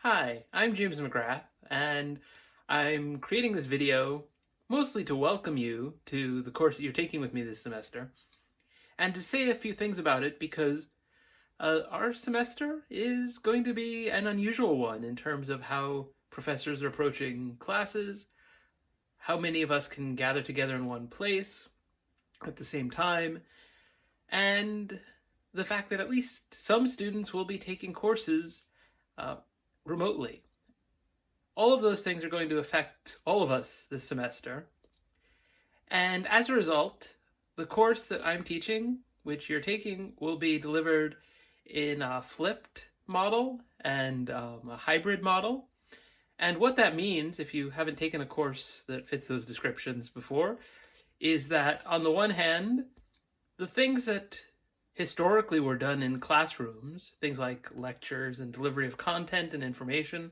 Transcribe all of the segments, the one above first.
Hi, I'm James McGrath, and I'm creating this video mostly to welcome you to the course that you're taking with me this semester, and to say a few things about it because our semester is going to be an unusual one in terms of how professors are approaching classes, how many of us can gather together in one place at the same time, and the fact that at least some students will be taking courses uh, remotely. All of those things are going to affect all of us this semester. And as a result, the course that I'm teaching, which you're taking, will be delivered in a flipped model and a hybrid model. And what that means, if you haven't taken a course that fits those descriptions before, is that on the one hand, the things that historically were done in classrooms, things like lectures and delivery of content and information,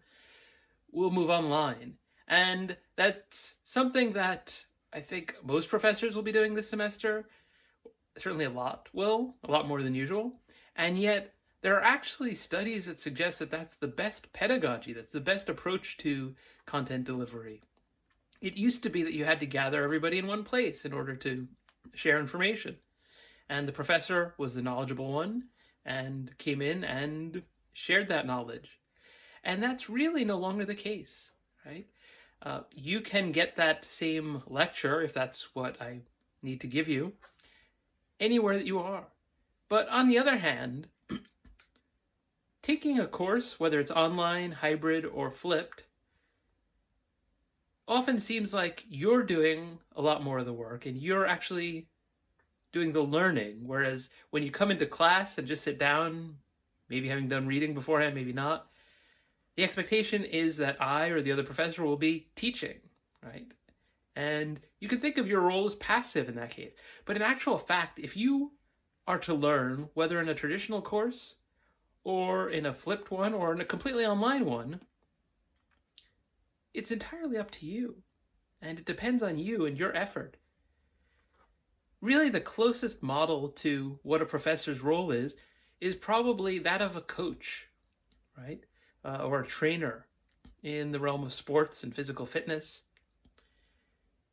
will move online. And that's something that I think most professors will be doing this semester. Certainly a lot more than usual. And yet, there are actually studies that suggest that that's the best pedagogy, that's the best approach to content delivery. It used to be that you had to gather everybody in one place in order to share information. And the professor was the knowledgeable one and came in and shared that knowledge. And that's really no longer the case, right? You can get that same lecture, if that's what I need to give you, anywhere that you are. But on the other hand, taking a course, whether it's online, hybrid, or flipped, often seems like you're doing a lot more of the work and you're actually doing the learning. Whereas when you come into class and just sit down, maybe having done reading beforehand, maybe not, the expectation is that I or the other professor will be teaching, right? And you can think of your role as passive in that case. But in actual fact, if you are to learn, whether in a traditional course or in a flipped one or in a completely online one, it's entirely up to you. And it depends on you and your effort. Really, the closest model to what a professor's role is probably that of a coach, right? Or a trainer in the realm of sports and physical fitness.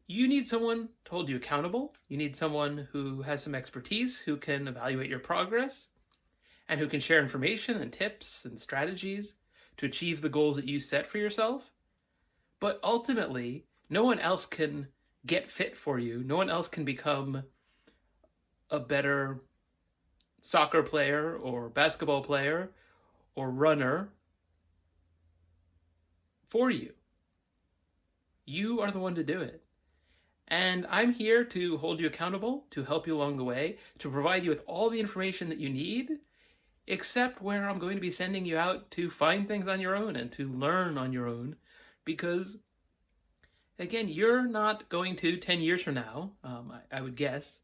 You need someone to hold you accountable. You need someone who has some expertise, who can evaluate your progress, and who can share information and tips and strategies to achieve the goals that you set for yourself. But ultimately, no one else can get fit for you. No one else can become a better soccer player or basketball player or runner for you. You are the one to do it. And I'm here to hold you accountable, to help you along the way, to provide you with all the information that you need, except where I'm going to be sending you out to find things on your own and to learn on your own. Because, again, you're not going to, 10 years from now, I would guess,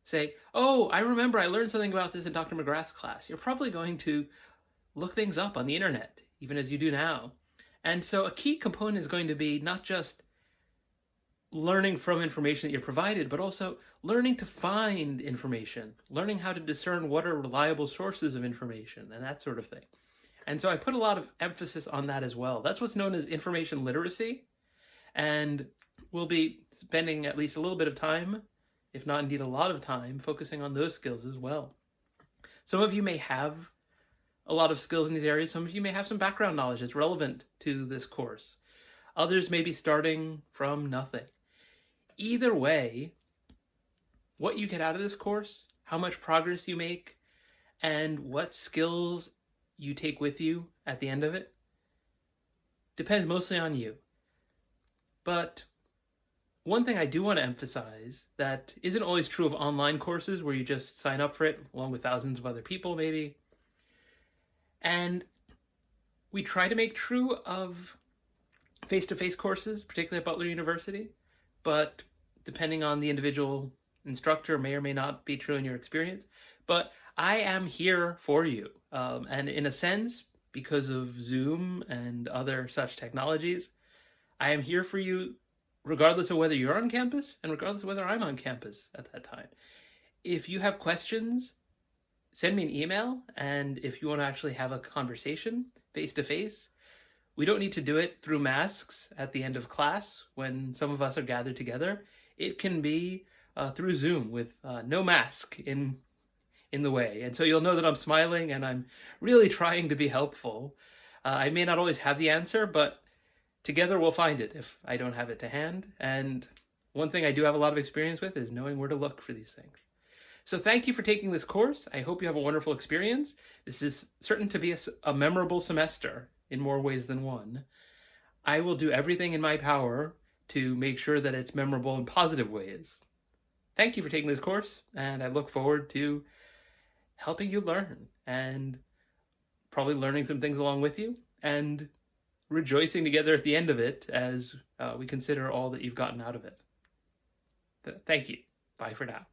say, oh, I remember I learned something about this in Dr. McGrath's class. You're probably going to look things up on the internet, even as you do now. And so a key component is going to be not just learning from information that you're provided, but also learning to find information, learning how to discern what are reliable sources of information, and that sort of thing. And so I put a lot of emphasis on that as well. That's what's known as information literacy, and we'll be spending at least a little bit of time, if not indeed a lot of time, focusing on those skills as well. Some of you may have a lot of skills in these areas. Some of you may have some background knowledge that's relevant to this course. Others may be starting from nothing. Either way, what you get out of this course, how much progress you make, and what skills you take with you at the end of it, depends mostly on you. But one thing I do want to emphasize that isn't always true of online courses where you just sign up for it along with thousands of other people maybe. And we try to make true of face-to-face courses, particularly at Butler University, but depending on the individual instructor may or may not be true in your experience. But I am here for you. And in a sense, because of Zoom and other such technologies, I am here for you regardless of whether you're on campus and regardless of whether I'm on campus at that time. If you have questions, send me an email, and if you want to actually have a conversation face-to-face, We don't need to do it through masks at the end of class when some of us are gathered together. It can be through Zoom with no mask in the way. And so you'll know that I'm smiling and I'm really trying to be helpful. I may not always have the answer, but together we'll find it if I don't have it to hand. And one thing I do have a lot of experience with is knowing where to look for these things. So thank you for taking this course. I hope you have a wonderful experience. This is certain to be a memorable semester in more ways than one. I will do everything in my power to make sure that it's memorable in positive ways. Thank you for taking this course, and I look forward to helping you learn and probably learning some things along with you and rejoicing together at the end of it as we consider all that you've gotten out of it. Thank you. Bye for now.